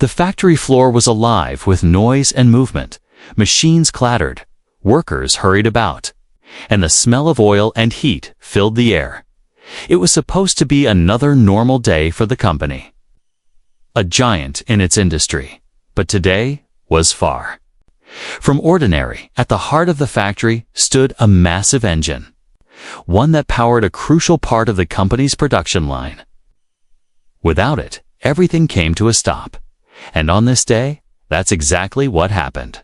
The factory floor was alive with noise and movement. Machines clattered, workers hurried about, and the smell of oil and heat filled the air. It was supposed to be another normal day for the company. A giant in its industry, but today was far from ordinary. At the heart of the factory stood a massive engine, one that powered a crucial part of the company's production line. Without it, everything came to a stop. And on this day, that's exactly what happened.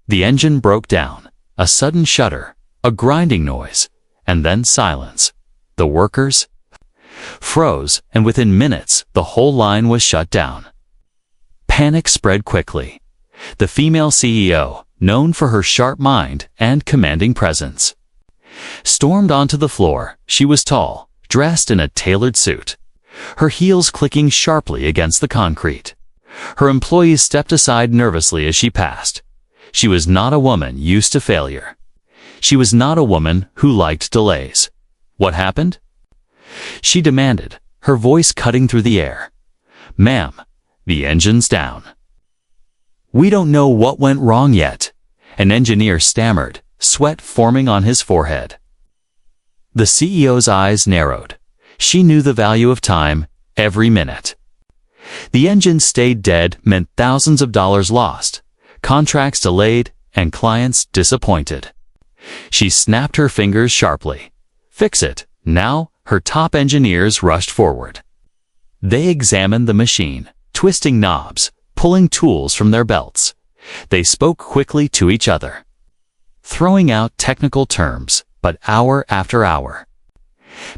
The engine broke down, a sudden shudder, a grinding noise, and then silence. The workers froze, and within minutes, the whole line was shut down. Panic spread quickly. The female CEO, known for her sharp mind and commanding presence, stormed onto the floor. She was tall, dressed in a tailored suit, her heels clicking sharply against the concrete. Her employees stepped aside nervously as she passed. She was not a woman used to failure. She was not a woman who liked delays. What happened? She demanded, her voice cutting through the air. "Ma'am, the engine's down." "We don't know what went wrong yet," an engineer stammered, sweat forming on his forehead. The CEO's eyes narrowed. She knew the value of time, every minute. The engine stayed dead meant thousands of dollars lost, contracts delayed, and clients disappointed. She snapped her fingers sharply. "Fix it, now." Her top engineers rushed forward. They examined the machine, twisting knobs, pulling tools from their belts. They spoke quickly to each other, throwing out technical terms, but hour after hour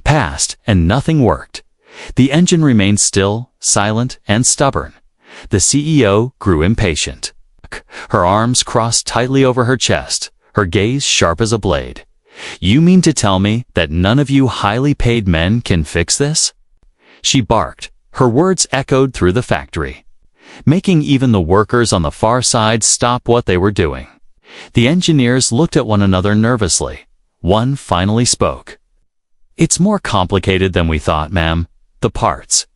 passed and nothing worked. The engine remained still, silent, and stubborn. The CEO grew impatient. Her arms crossed tightly over her chest, her gaze sharp as a blade. "You mean to tell me that none of you highly paid men can fix this?" She barked. Her words echoed through the factory, making even the workers on the far side stop what they were doing. The engineers looked at one another nervously. One finally spoke. "It's more complicated than we thought, ma'am. The parts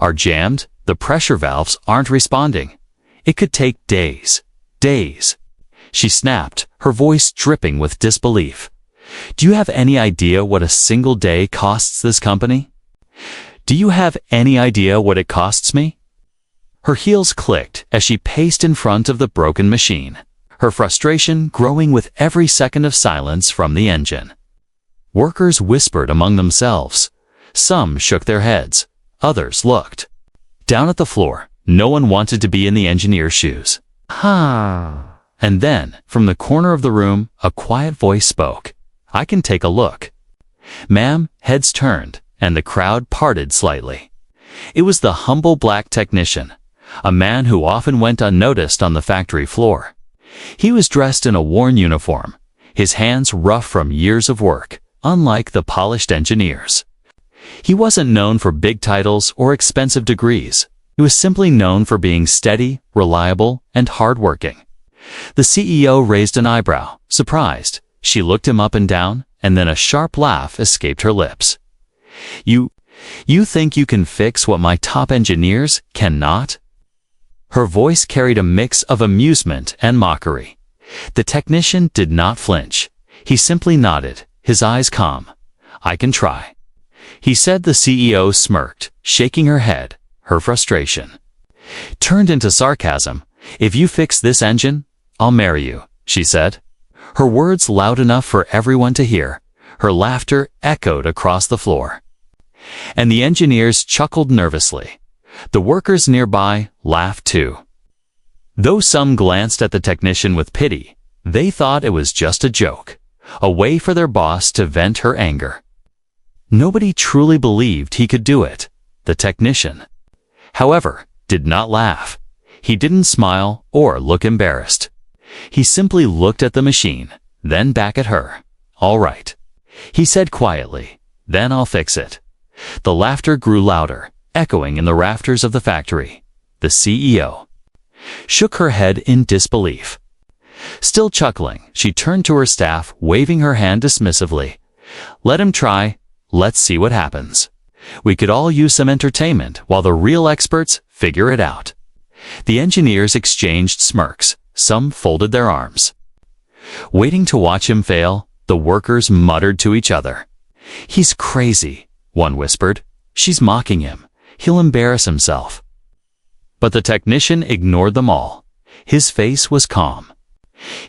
are jammed. The pressure valves aren't responding. It could take days. Days." She snapped, her voice dripping with disbelief. "Do you have any idea what a single day costs this company? Do you have any idea what it costs me?" Her heels clicked as she paced in front of the broken machine, her frustration growing with every second of silence from the engine. Workers whispered among themselves. Some shook their heads. Others looked down at the floor. No one wanted to be in the engineer's shoes. And then, from the corner of the room, a quiet voice spoke. "I can take a look." "Ma'am," heads turned, and the crowd parted slightly. It was the humble black technician, a man who often went unnoticed on the factory floor. He was dressed in a worn uniform, his hands rough from years of work, unlike the polished engineers. He wasn't known for big titles or expensive degrees. He was simply known for being steady, reliable, and hardworking. The CEO raised an eyebrow, surprised. She looked him up and down, and then a sharp laugh escaped her lips. You think you can fix what my top engineers cannot?" Her voice carried a mix of amusement and mockery. The technician did not flinch. He simply nodded, his eyes calm. "I can try," he said. The CEO smirked, shaking her head. Her frustration turned into sarcasm. "If you fix this engine, I'll marry you," she said. Her words loud enough for everyone to hear. Her laughter echoed across the floor. And the engineers chuckled nervously. The workers nearby laughed too. Though some glanced at the technician with pity, they thought it was just a joke, a way for their boss to vent her anger. Nobody truly believed he could do it. The technician, however, did not laugh. He didn't smile or look embarrassed. He simply looked at the machine, then back at her. "All right," he said quietly, "then I'll fix it." The laughter grew louder, echoing in the rafters of the factory. The CEO shook her head in disbelief. Still chuckling, she turned to her staff, waving her hand dismissively. "Let him try. Let's see what happens. We could all use some entertainment while the real experts figure it out." The engineers exchanged smirks. Some folded their arms. Waiting to watch him fail, the workers muttered to each other. "He's crazy," one whispered. "She's mocking him. He'll embarrass himself." But the technician ignored them all. His face was calm,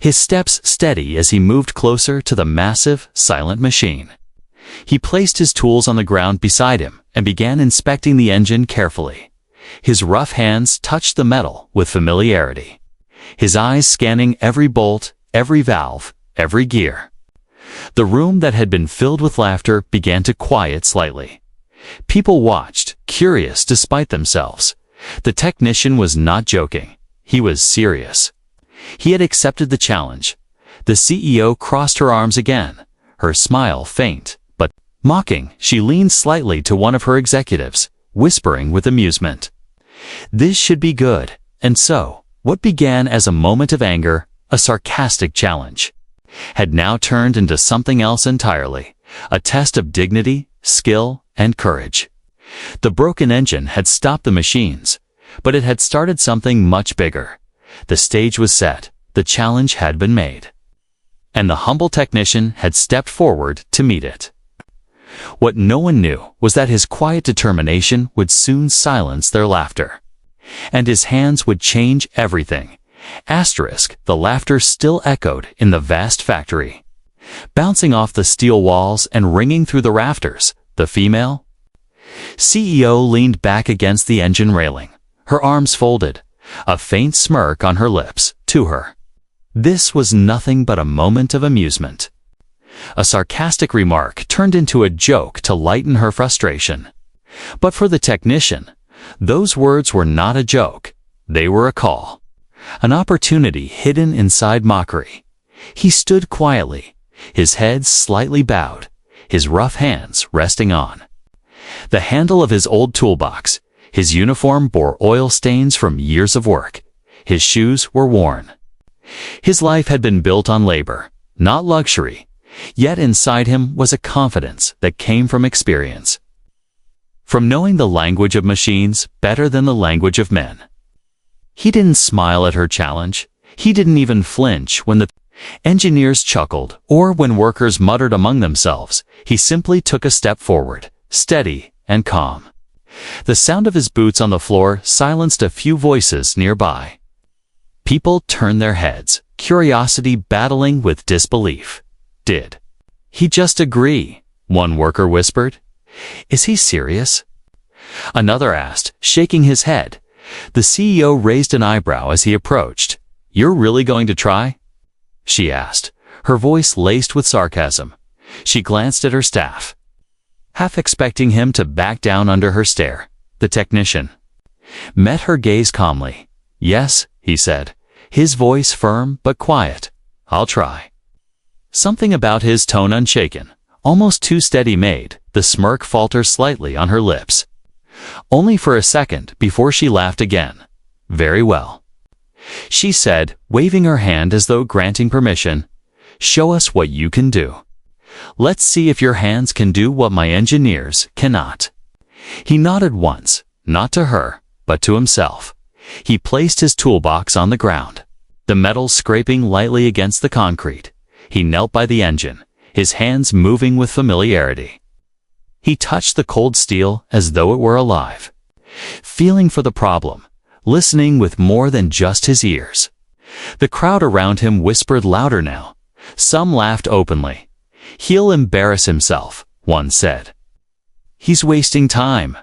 his steps steady as he moved closer to the massive, silent machine. He placed his tools on the ground beside him and began inspecting the engine carefully. His rough hands touched the metal with familiarity, his eyes scanning every bolt, every valve, every gear. The room that had been filled with laughter began to quiet slightly. People watched, curious despite themselves. The technician was not joking. He was serious. He had accepted the challenge. The CEO crossed her arms again, her smile faint, but mocking. She leaned slightly to one of her executives, whispering with amusement. This should be good. And so, what began as a moment of anger, a sarcastic challenge, had now turned into something else entirely, a test of dignity, skill, and courage. The broken engine had stopped the machines, but it had started something much bigger. The stage was set, the challenge had been made, and the humble technician had stepped forward to meet it. What no one knew was that his quiet determination would soon silence their laughter, and his hands would change everything. The laughter still echoed in the vast factory, bouncing off the steel walls and ringing through the rafters. The female CEO leaned back against the engine railing, her arms folded, a faint smirk on her lips. To her, this was nothing but a moment of amusement. A sarcastic remark turned into a joke to lighten her frustration. But for the technician, those words were not a joke. They were a call, an opportunity hidden inside mockery. He stood quietly, his head slightly bowed, his rough hands resting on the handle of his old toolbox. His uniform bore oil stains from years of work. His shoes were worn. His life had been built on labor, not luxury, yet inside him was a confidence that came from experience, from knowing the language of machines better than the language of men. He didn't smile at her challenge. He didn't even flinch when the engineers chuckled or when workers muttered among themselves. He simply took a step forward, steady and calm. The sound of his boots on the floor silenced a few voices nearby. People turned their heads, curiosity battling with disbelief. Did he just agree? One worker whispered. Is he serious? Another asked, shaking his head. The CEO raised an eyebrow as he approached. You're really going to try? She asked, her voice laced with sarcasm. She glanced at her staff, half expecting him to back down under her stare. The technician met her gaze calmly. Yes, he said, his voice firm but quiet. I'll try. Something about his tone unshaken, almost too steady made the smirk falter slightly on her lips. Only for a second before she laughed again. Very well, she said, waving her hand as though granting permission. Show us what you can do. Let's see if your hands can do what my engineers cannot. He nodded once, not to her, but to himself. He placed his toolbox on the ground, the metal scraping lightly against the concrete. He knelt by the engine, his hands moving with familiarity. He touched the cold steel as though it were alive, feeling for the problem, listening with more than just his ears. The crowd around him whispered louder now. Some laughed openly. He'll embarrass himself, one said. He's wasting time.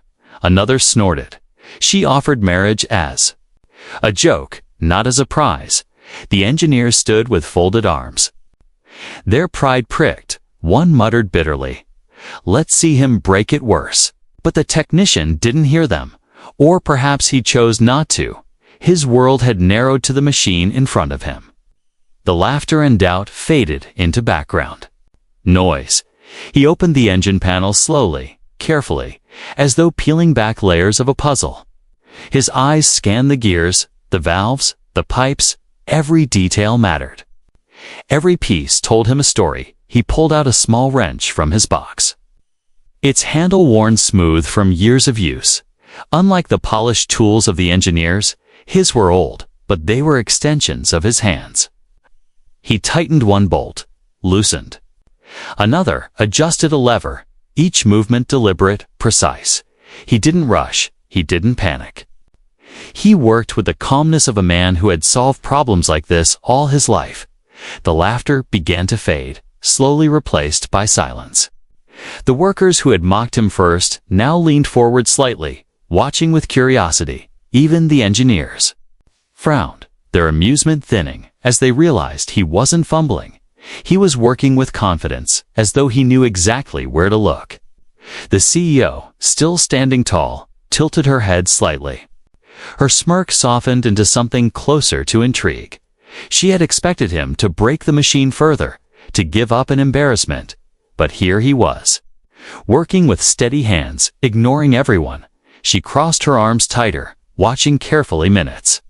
Another snorted. She offered marriage as a joke, not as a prize. The engineers stood with folded arms, their pride pricked. One muttered bitterly, let's see him break it worse. But the technician didn't hear them, or perhaps he chose not to. His world had narrowed to the machine in front of him. The laughter and doubt faded into background noise. He opened the engine panel slowly, carefully, as though peeling back layers of a puzzle. His eyes scanned the gears, the valves, the pipes. Every detail mattered. Every piece told him a story. He pulled out a small wrench from his box, its handle worn smooth from years of use. Unlike the polished tools of the engineers, his were old, but they were extensions of his hands. He tightened one bolt, loosened. Another, adjusted a lever, each movement deliberate, precise. He didn't rush, he didn't panic. He worked with the calmness of a man who had solved problems like this all his life. The laughter began to fade, slowly replaced by silence. The workers who had mocked him first now leaned forward slightly, watching with curiosity. Even the engineers frowned, their amusement thinning as they realized he wasn't fumbling. He was working with confidence, as though he knew exactly where to look. The CEO, still standing tall, tilted her head slightly. Her smirk softened into something closer to intrigue. She had expected him to break the machine further, to give up in embarrassment. But here he was, working with steady hands, ignoring everyone. She crossed her arms tighter, watching carefully. Minutes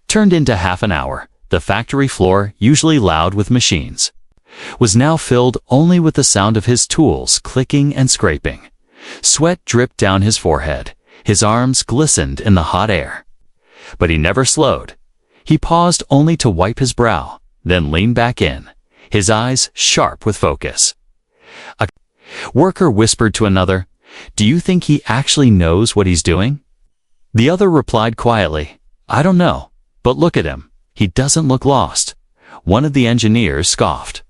turned into half an hour. The factory floor, usually loud with machines, was now filled only with the sound of his tools clicking and scraping. Sweat dripped down his forehead. His arms glistened in the hot air. But he never slowed. He paused only to wipe his brow, then leaned back in, his eyes sharp with focus. A worker whispered to another, "Do you think he actually knows what he's doing?" The other replied quietly, "I don't know, but look at him. He doesn't look lost." One of the engineers scoffed.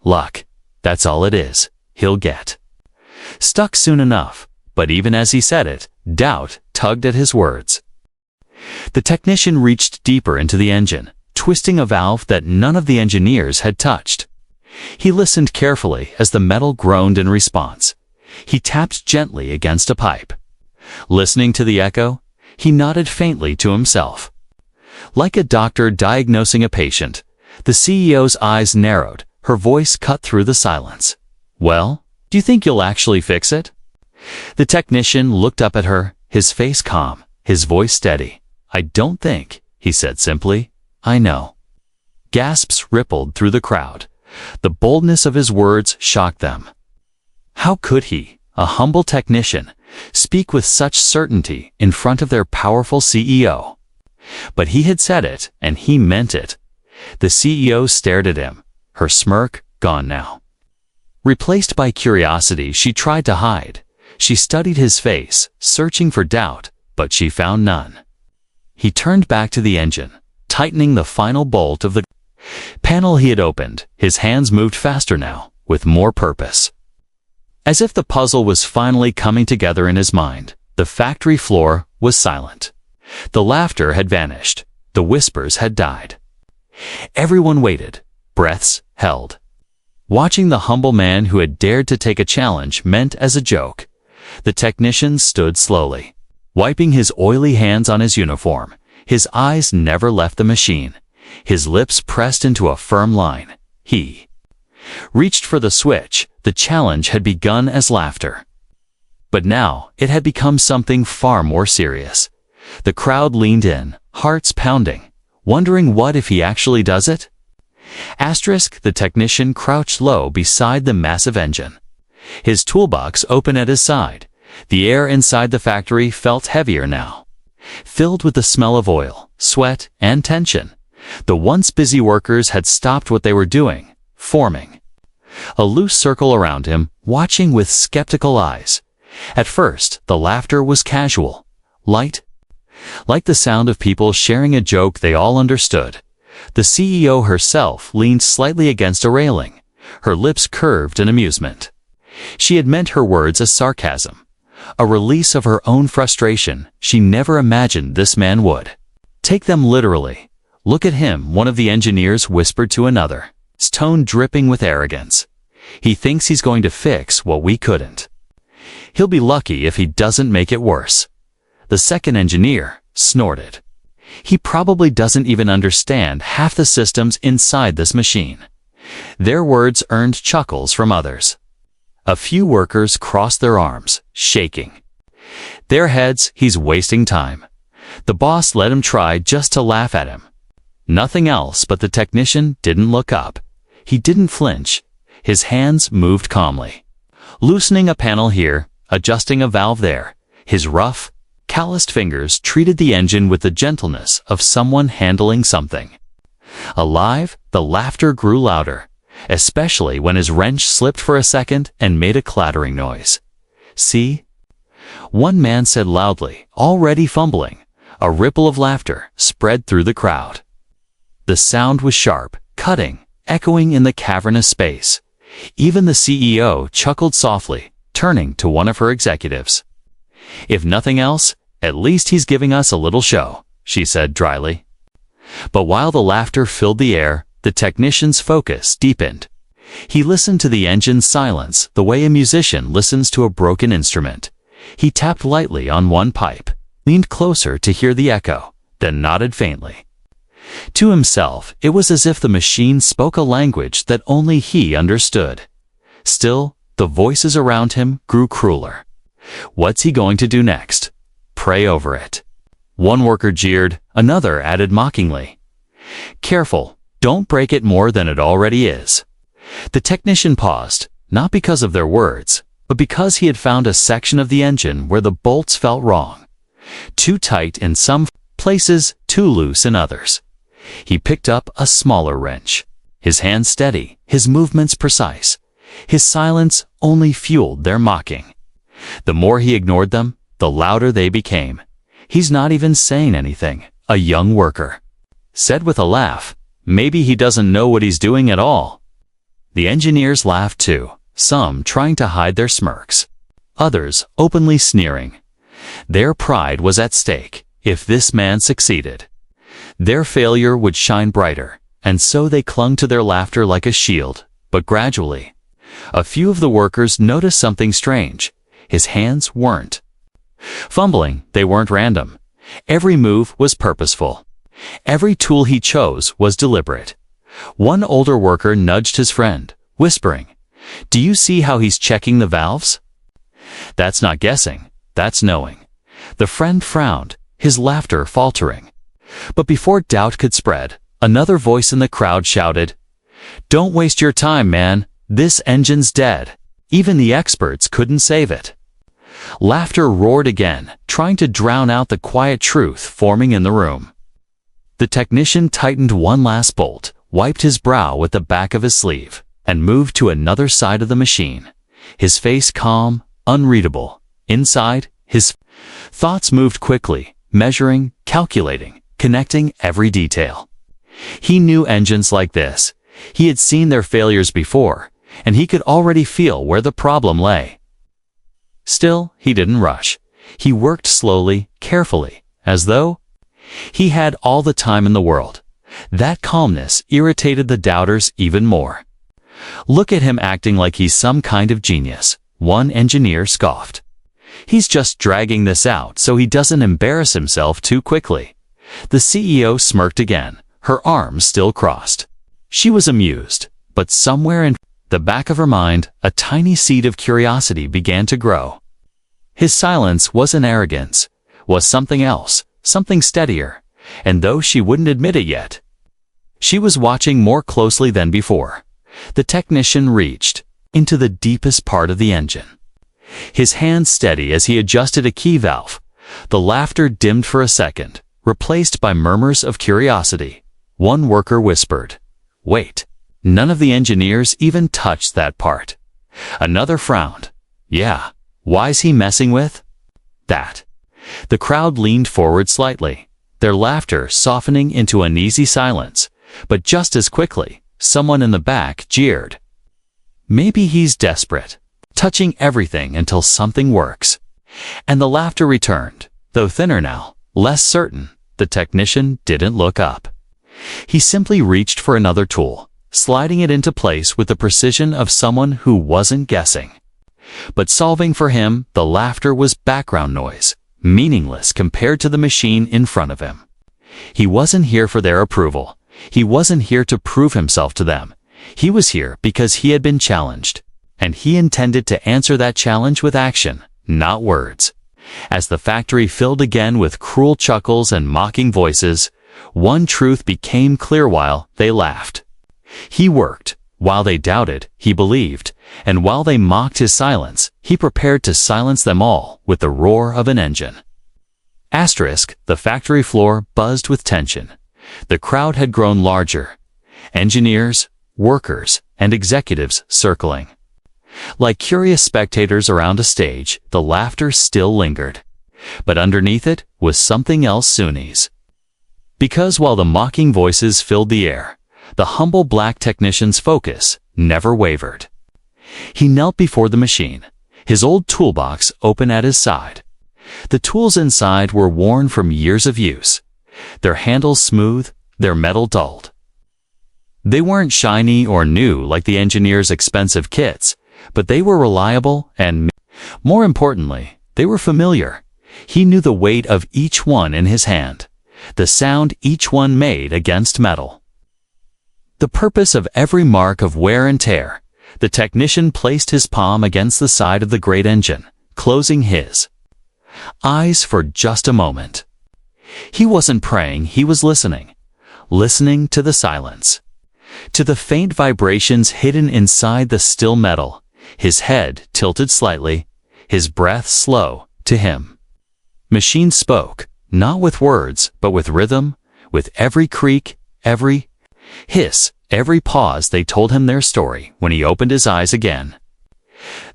"Luck, that's all it is. He'll get stuck soon enough." But even as he said it, doubt tugged at his words. The technician reached deeper into the engine, twisting a valve that none of the engineers had touched. He listened carefully as the metal groaned in response. He tapped gently against a pipe. Listening to the echo, he nodded faintly to himself. Like a doctor diagnosing a patient, the CEO's eyes narrowed, her voice cut through the silence. "Well, do you think you'll actually fix it?" The technician looked up at her, his face calm, his voice steady. "I don't think," he said simply. "I know." Gasps rippled through the crowd. The boldness of his words shocked them. How could he, a humble technician, speak with such certainty in front of their powerful CEO? But he had said it, and he meant it. The CEO stared at him, her smirk gone now. Replaced by curiosity she tried to hide. She studied his face, searching for doubt, but she found none. He turned back to the engine, tightening the final bolt of the panel he had opened. His hands moved faster now, with more purpose. As if the puzzle was finally coming together in his mind, the factory floor was silent. The laughter had vanished. The whispers had died. Everyone waited, breaths held. Watching the humble man who had dared to take a challenge meant as a joke. The technician stood slowly, wiping his oily hands on his uniform. His eyes never left the machine. His lips pressed into a firm line. He reached for the switch. The challenge had begun as laughter. But now it had become something far more serious. The crowd leaned in, hearts pounding, wondering what if he actually does it? The technician crouched low beside the massive engine, his toolbox open at his side. The air inside the factory felt heavier now, filled with the smell of oil, sweat, and tension. The once busy workers had stopped what they were doing, forming a loose circle around him, watching with skeptical eyes. At first, the laughter was casual, light, like the sound of people sharing a joke they all understood. The CEO herself leaned slightly against a railing, her lips curved in amusement. She had meant her words as sarcasm, a release of her own frustration. She never imagined this man would take them literally. "Look at him," one of the engineers whispered to another, his tone dripping with arrogance. "He thinks he's going to fix what we couldn't. He'll be lucky if he doesn't make it worse." The second engineer snorted. "He probably doesn't even understand half the systems inside this machine." Their words earned chuckles from others. A few workers crossed their arms, shaking their heads. "He's wasting time." The boss let him try just to laugh at him. Nothing else, but the technician didn't look up. He didn't flinch. His hands moved calmly, loosening a panel here, adjusting a valve there. His rough, calloused fingers treated the engine with the gentleness of someone handling something. Alive, the laughter grew louder, especially when his wrench slipped for a second and made a clattering noise. "See?" one man said loudly, already fumbling. A ripple of laughter spread through the crowd. The sound was sharp, cutting, echoing in the cavernous space. Even the CEO chuckled softly, turning to one of her executives. "If nothing else, at least he's giving us a little show," she said dryly. But while the laughter filled the air, the technician's focus deepened. He listened to the engine's silence the way a musician listens to a broken instrument. He tapped lightly on one pipe, leaned closer to hear the echo, then nodded faintly. To himself, it was as if the machine spoke a language that only he understood. Still, the voices around him grew crueler. What's he going to do next? Pray over it. One worker jeered, another added mockingly, "Careful, don't break it more than it already is." The technician paused, not because of their words, but because he had found a section of the engine where the bolts felt wrong. Too tight in some places, too loose in others. He picked up a smaller wrench. His hands steady, his movements precise. His silence only fueled their mocking. The more he ignored them, the louder they became. "He's not even saying anything," a young worker said with a laugh. "Maybe he doesn't know what he's doing at all." The engineers laughed too, some trying to hide their smirks, others openly sneering. Their pride was at stake. If this man succeeded, their failure would shine brighter, and so they clung to their laughter like a shield. But gradually, a few of the workers noticed something strange. His hands weren't fumbling, they weren't random. Every move was purposeful. Every tool he chose was deliberate. One older worker nudged his friend, whispering, "Do you see how he's checking the valves?" "That's not guessing, that's knowing." The friend frowned, his laughter faltering. But before doubt could spread, another voice in the crowd shouted, "Don't waste your time, man. This engine's dead. Even the experts couldn't save it." Laughter roared again, trying to drown out the quiet truth forming in the room. The technician tightened one last bolt, wiped his brow with the back of his sleeve, and moved to another side of the machine. His face calm, unreadable. Inside, his thoughts moved quickly, measuring, calculating, connecting every detail. He knew engines like this. He had seen their failures before, and he could already feel where the problem lay. Still, he didn't rush. He worked slowly, carefully, as though he had all the time in the world. That calmness irritated the doubters even more. "Look at him acting like he's some kind of genius," one engineer scoffed. "He's just dragging this out so he doesn't embarrass himself too quickly." The CEO smirked again, her arms still crossed. She was amused, but somewhere in the back of her mind, a tiny seed of curiosity began to grow. His silence wasn't arrogance, was something else, something steadier, and though she wouldn't admit it yet, she was watching more closely than before. The technician reached into the deepest part of the engine, his hand steady as he adjusted a key valve. The laughter dimmed for a second, replaced by murmurs of curiosity. One worker whispered, "Wait." None of the engineers even touched that part. Another frowned. "Yeah, why's he messing with that?" The crowd leaned forward slightly, their laughter softening into uneasy silence. But just as quickly, someone in the back jeered, "Maybe he's desperate, touching everything until something works." And the laughter returned, though thinner now, less certain. The technician didn't look up. He simply reached for another tool, sliding it into place with the precision of someone who wasn't guessing. But solving for him, the laughter was background noise, meaningless compared to the machine in front of him. He wasn't here for their approval. He wasn't here to prove himself to them. He was here because he had been challenged, and he intended to answer that challenge with action, not words. As the factory filled again with cruel chuckles and mocking voices, one truth became clear while they laughed. He worked. While they doubted, he believed. And while they mocked his silence, he prepared to silence them all with the roar of an engine. Asterisk, the factory floor buzzed with tension. The crowd had grown larger. Engineers, workers, and executives circling. Like curious spectators around a stage, the laughter still lingered. But underneath it was something else Sunni's. Because while the mocking voices filled the air, the humble black technician's focus never wavered. He knelt before the machine, his old toolbox open at his side. The tools inside were worn from years of use, their handles smooth, their metal dulled. They weren't shiny or new like the engineer's expensive kits, but they were reliable and, more importantly, they were familiar. He knew the weight of each one in his hand, the sound each one made against metal. The purpose of every mark of wear and tear. The technician placed his palm against the side of the great engine, closing his eyes for just a moment. He wasn't praying, he was listening to the silence, to the faint vibrations hidden inside the still metal, his head tilted slightly, his breath slow to him. Machine spoke, not with words, but with rhythm, with every creak, every hiss, every pause. They told him their story when he opened his eyes again.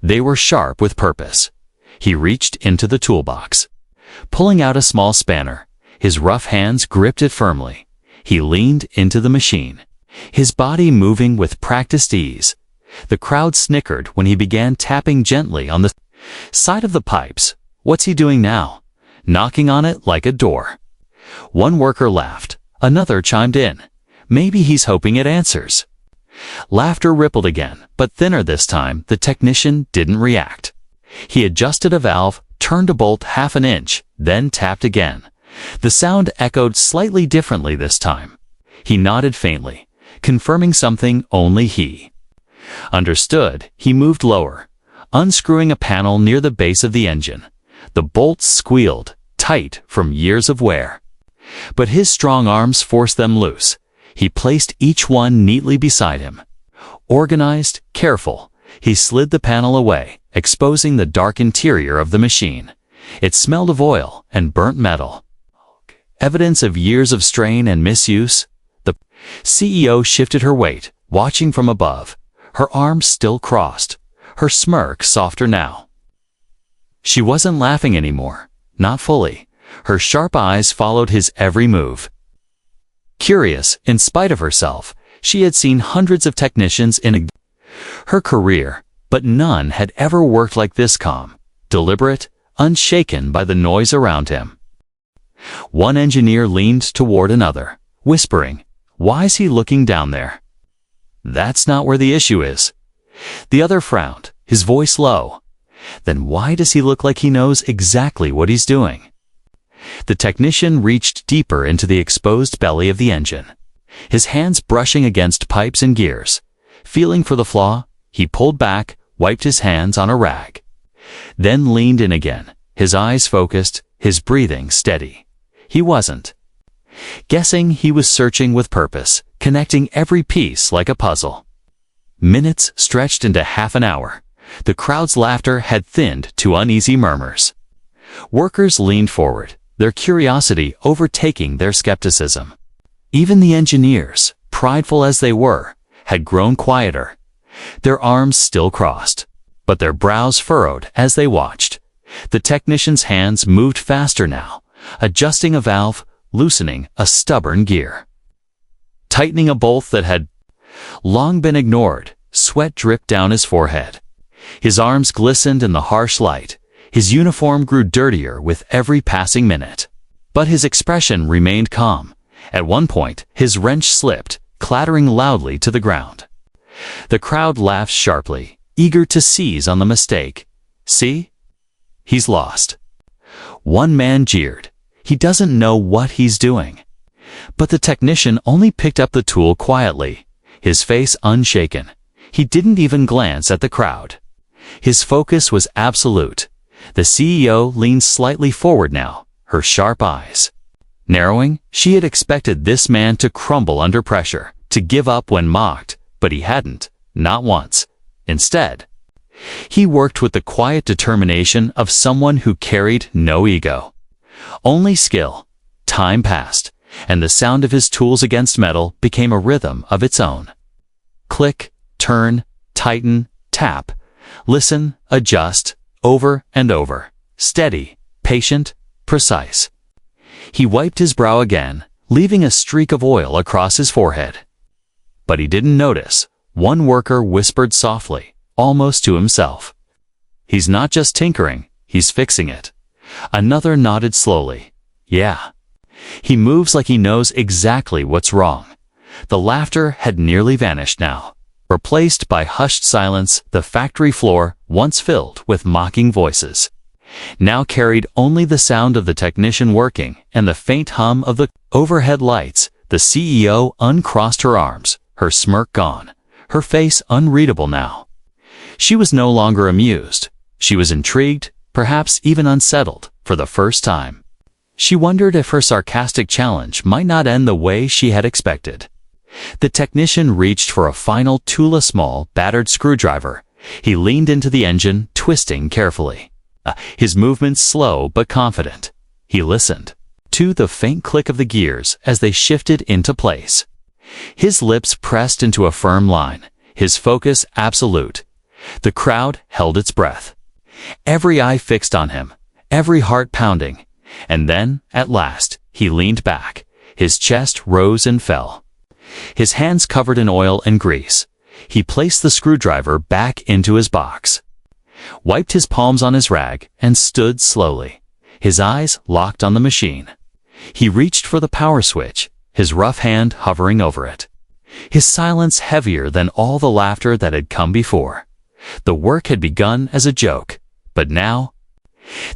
They were sharp with purpose. He reached into the toolbox. Pulling out a small spanner, his rough hands gripped it firmly. He leaned into the machine, his body moving with practiced ease. The crowd snickered when he began tapping gently on the side of the pipes. What's he doing now? Knocking on it like a door. One worker laughed. Another chimed in. Maybe he's hoping it answers. Laughter rippled again, but thinner this time. The technician didn't react. He adjusted a valve, turned a bolt half an inch, then tapped again. The sound echoed slightly differently this time. He nodded faintly, confirming something only he understood. He moved lower, unscrewing a panel near the base of the engine. The bolts squealed, tight from years of wear. But his strong arms forced them loose. He placed each one neatly beside him. Organized, careful, he slid the panel away, exposing the dark interior of the machine. It smelled of oil and burnt metal. Evidence of years of strain and misuse. The CEO shifted her weight, watching from above, her arms still crossed, her smirk softer now. She wasn't laughing anymore, not fully. Her sharp eyes followed his every move. Curious, in spite of herself, she had seen hundreds of technicians in her career, but none had ever worked like this, calm, deliberate, unshaken by the noise around him. One engineer leaned toward another, whispering, "Why's he looking down there? That's not where the issue is." The other frowned, his voice low. "Then why does he look like he knows exactly what he's doing?" The technician reached deeper into the exposed belly of the engine, his hands brushing against pipes and gears. Feeling for the flaw, he pulled back, wiped his hands on a rag, then leaned in again, his eyes focused, his breathing steady. He wasn't guessing, he was searching with purpose, connecting every piece like a puzzle. Minutes stretched into half an hour. The crowd's laughter had thinned to uneasy murmurs. Workers leaned forward, their curiosity overtaking their skepticism. Even the engineers, prideful as they were, had grown quieter, their arms still crossed, but their brows furrowed as they watched. The technician's hands moved faster now, adjusting a valve, loosening a stubborn gear, tightening a bolt that had long been ignored. Sweat dripped down his forehead. His arms glistened in the harsh light. His uniform grew dirtier with every passing minute. But his expression remained calm. At one point, his wrench slipped, clattering loudly to the ground. The crowd laughed sharply, eager to seize on the mistake. "See? He's lost." One man jeered. "He doesn't know what he's doing." But the technician only picked up the tool quietly, his face unshaken. He didn't even glance at the crowd. His focus was absolute. The CEO leaned slightly forward now, her sharp eyes narrowing. She had expected this man to crumble under pressure, to give up when mocked, but he hadn't, not once. Instead, he worked with the quiet determination of someone who carried no ego. Only skill. Time passed, and the sound of his tools against metal became a rhythm of its own. Click, turn, tighten, tap, listen, adjust, over and over. Steady, patient, precise. He wiped his brow again, leaving a streak of oil across his forehead. But he didn't notice. One worker whispered softly, almost to himself. "He's not just tinkering, he's fixing it." Another nodded slowly. "Yeah." He moves like he knows exactly what's wrong. The laughter had nearly vanished now. Replaced by hushed silence, the factory floor, once filled with mocking voices, now carried only the sound of the technician working and the faint hum of the overhead lights. The CEO uncrossed her arms, her smirk gone, her face unreadable now. She was no longer amused. She was intrigued, perhaps even unsettled, for the first time. She wondered if her sarcastic challenge might not end the way she had expected. The technician reached for a final small, battered screwdriver. He leaned into the engine, twisting carefully. His movements slow but confident. He listened to the faint click of the gears as they shifted into place. His lips pressed into a firm line, his focus absolute. The crowd held its breath. Every eye fixed on him, every heart pounding. And then, at last, he leaned back. His chest rose and fell. His hands covered in oil and grease. He placed the screwdriver back into his box, wiped his palms on his rag, and stood slowly, his eyes locked on the machine. He reached for the power switch, his rough hand hovering over it. His silence heavier than all the laughter that had come before. The work had begun as a joke, but now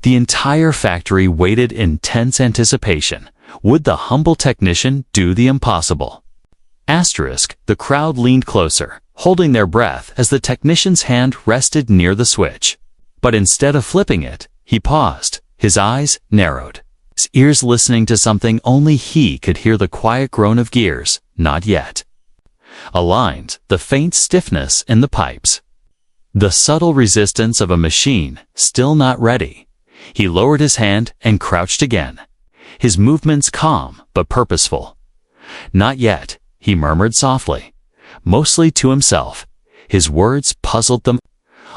the entire factory waited in tense anticipation. Would the humble technician do the impossible? The crowd leaned closer, holding their breath as the technician's hand rested near the switch. But instead of flipping it, he paused, his eyes narrowed, his ears listening to something only he could hear: the quiet groan of gears, not yet aligned, the faint stiffness in the pipes, the subtle resistance of a machine still not ready. He lowered his hand and crouched again, his movements calm but purposeful. "Not yet," he murmured softly, mostly to himself. His words puzzled them.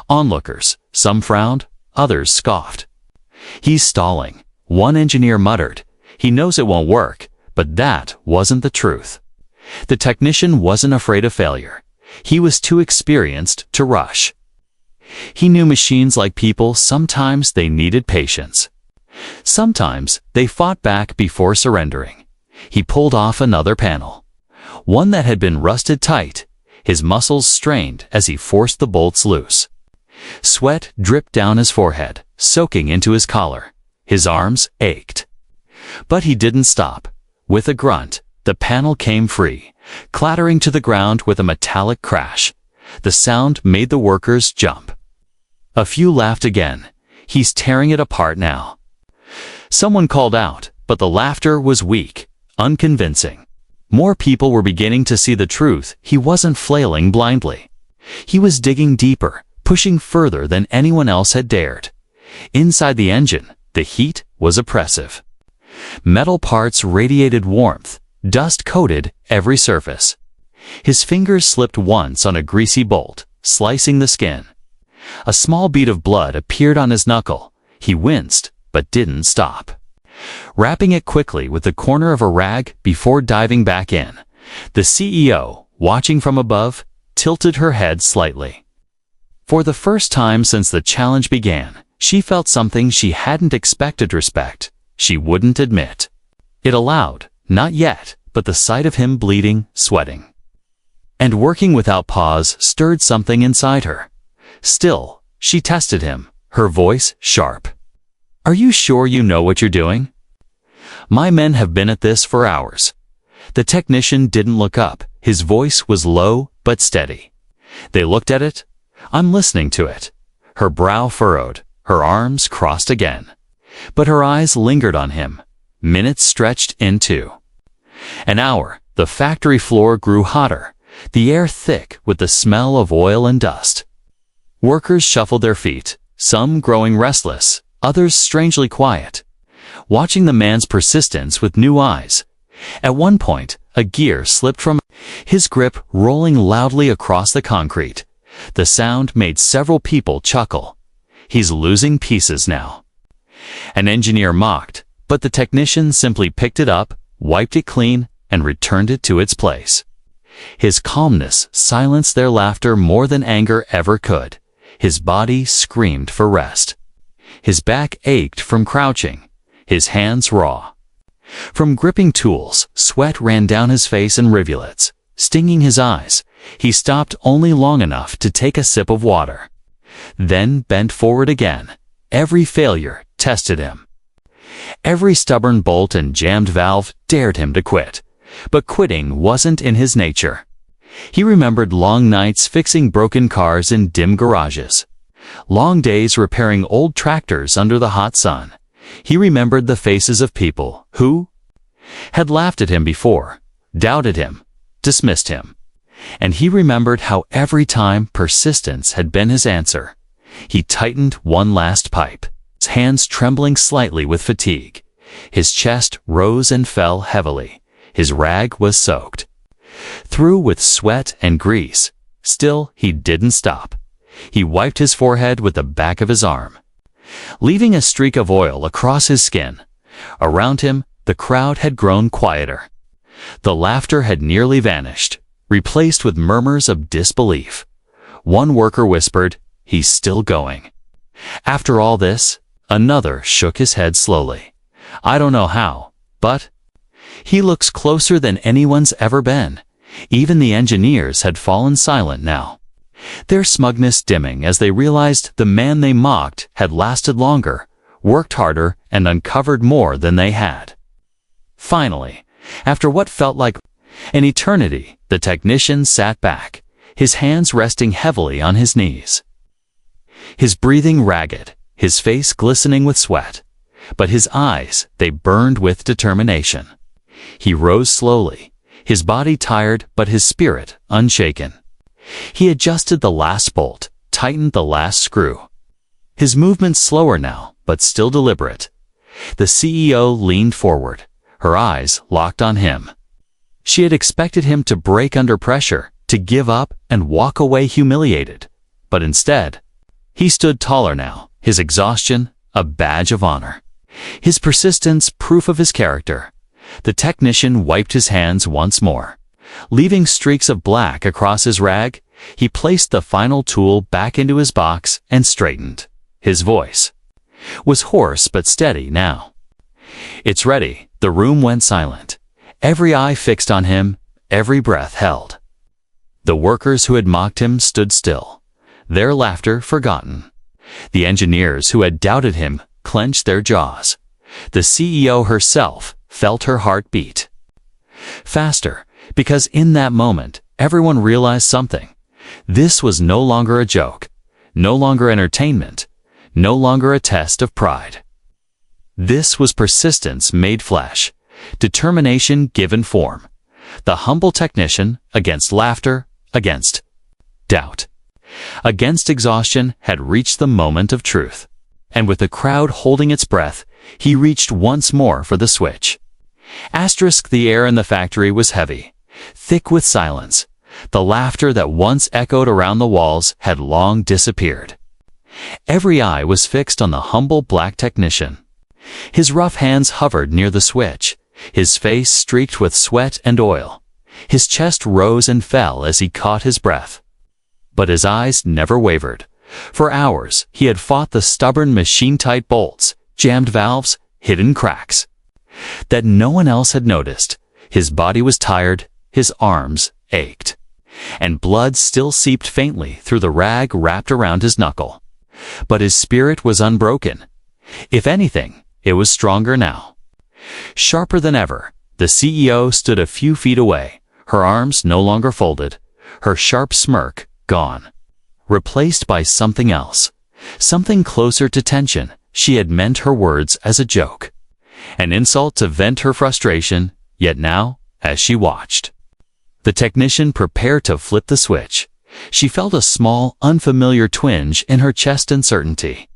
Onlookers, some frowned, others scoffed. "He's stalling," one engineer muttered. "He knows it won't work." But that wasn't the truth. The technician wasn't afraid of failure. He was too experienced to rush. He knew machines like people. Sometimes they needed patience. Sometimes they fought back before surrendering. He pulled off another panel, one that had been rusted tight. His muscles strained as he forced the bolts loose. Sweat dripped down his forehead, soaking into his collar. His arms ached. But he didn't stop. With a grunt, the panel came free, clattering to the ground with a metallic crash. The sound made the workers jump. A few laughed again. "He's tearing it apart now." Someone called out, but the laughter was weak, unconvincing. More people were beginning to see the truth. He wasn't flailing blindly. He was digging deeper, pushing further than anyone else had dared. Inside the engine, the heat was oppressive. Metal parts radiated warmth. Dust coated every surface. His fingers slipped once on a greasy bolt, slicing the skin. A small bead of blood appeared on his knuckle. He winced, but didn't stop, wrapping it quickly with the corner of a rag before diving back in. The CEO, watching from above, tilted her head slightly. For the first time since the challenge began, she felt something she hadn't expected: respect she wouldn't admit. It allowed, not yet, but the sight of him bleeding, sweating, and working without pause stirred something inside her. Still, she tested him, her voice sharp. "Are you sure you know what you're doing?" "My men have been at this for hours." The technician didn't look up. His voice was low but steady. "They looked at it. I'm listening to it." Her brow furrowed, her arms crossed again. But her eyes lingered on him. Minutes stretched into an hour. The factory floor grew hotter, the air thick with the smell of oil and dust. Workers shuffled their feet, some growing restless, others strangely quiet. watching the man's persistence with new eyes. At one point, a gear slipped from his grip, rolling loudly across the concrete. The sound made several people chuckle. He's losing pieces now. An engineer mocked, but the technician simply picked it up, wiped it clean, and returned it to its place. His calmness silenced their laughter more than anger ever could. His body screamed for rest. His back ached from crouching, his hands raw. From gripping tools, sweat ran down his face in rivulets, stinging his eyes. He stopped only long enough to take a sip of water. Then bent forward again. Every failure tested him. Every stubborn bolt and jammed valve dared him to quit. But quitting wasn't in his nature. He remembered long nights fixing broken cars in dim garages. Long days repairing old tractors under the hot sun. He remembered the faces of people who had laughed at him before, doubted him, dismissed him. And he remembered how every time persistence had been his answer. He tightened one last pipe, his hands trembling slightly with fatigue. His chest rose and fell heavily. His rag was soaked through with sweat and grease. Still, he didn't stop. He wiped his forehead with the back of his arm, leaving a streak of oil across his skin. Around him, the crowd had grown quieter. The laughter had nearly vanished, replaced with murmurs of disbelief. One worker whispered, "He's still going." After all this, another shook his head slowly. "I don't know how, but he looks closer than anyone's ever been." Even the engineers had fallen silent now, their smugness dimming as they realized the man they mocked had lasted longer, worked harder, and uncovered more than they had. Finally, after what felt like an eternity, the technician sat back, his hands resting heavily on his knees. His breathing ragged, his face glistening with sweat, but his eyes, they burned with determination. He rose slowly, his body tired but his spirit unshaken. He adjusted the last bolt, tightened the last screw. His movements slower now, but still deliberate. The CEO leaned forward, her eyes locked on him. She had expected him to break under pressure, to give up and walk away humiliated. But instead, he stood taller now, his exhaustion a badge of honor, his persistence proof of his character. The technician wiped his hands once more. Leaving streaks of black across his rag, he placed the final tool back into his box and straightened. His voice was hoarse but steady now. "It's ready." The room went silent. Every eye fixed on him, every breath held. The workers who had mocked him stood still, their laughter forgotten. The engineers who had doubted him clenched their jaws. The CEO herself felt her heart beat faster, because in that moment, everyone realized something. This was no longer a joke, no longer entertainment, no longer a test of pride. This was persistence made flesh, determination given form. The humble technician, against laughter, against doubt, against exhaustion, had reached the moment of truth. And with the crowd holding its breath, he reached once more for the switch. The air in the factory was heavy, thick with silence. The laughter that once echoed around the walls had long disappeared. Every eye was fixed on the humble black technician. His rough hands hovered near the switch, his face streaked with sweat and oil. His chest rose and fell as he caught his breath. But his eyes never wavered. For hours, he had fought the stubborn machine-tight bolts, jammed valves, hidden cracks that no one else had noticed. His body was tired, his arms ached, and blood still seeped faintly through the rag wrapped around his knuckle. But his spirit was unbroken. If anything, it was stronger now. Sharper than ever, the CEO stood a few feet away, her arms no longer folded, her sharp smirk gone, replaced by something else, something closer to tension. She had meant her words as a joke, an insult to vent her frustration, yet now, as she watched the technician prepare to flip the switch, she felt a small, unfamiliar twinge in her chest, uncertainty.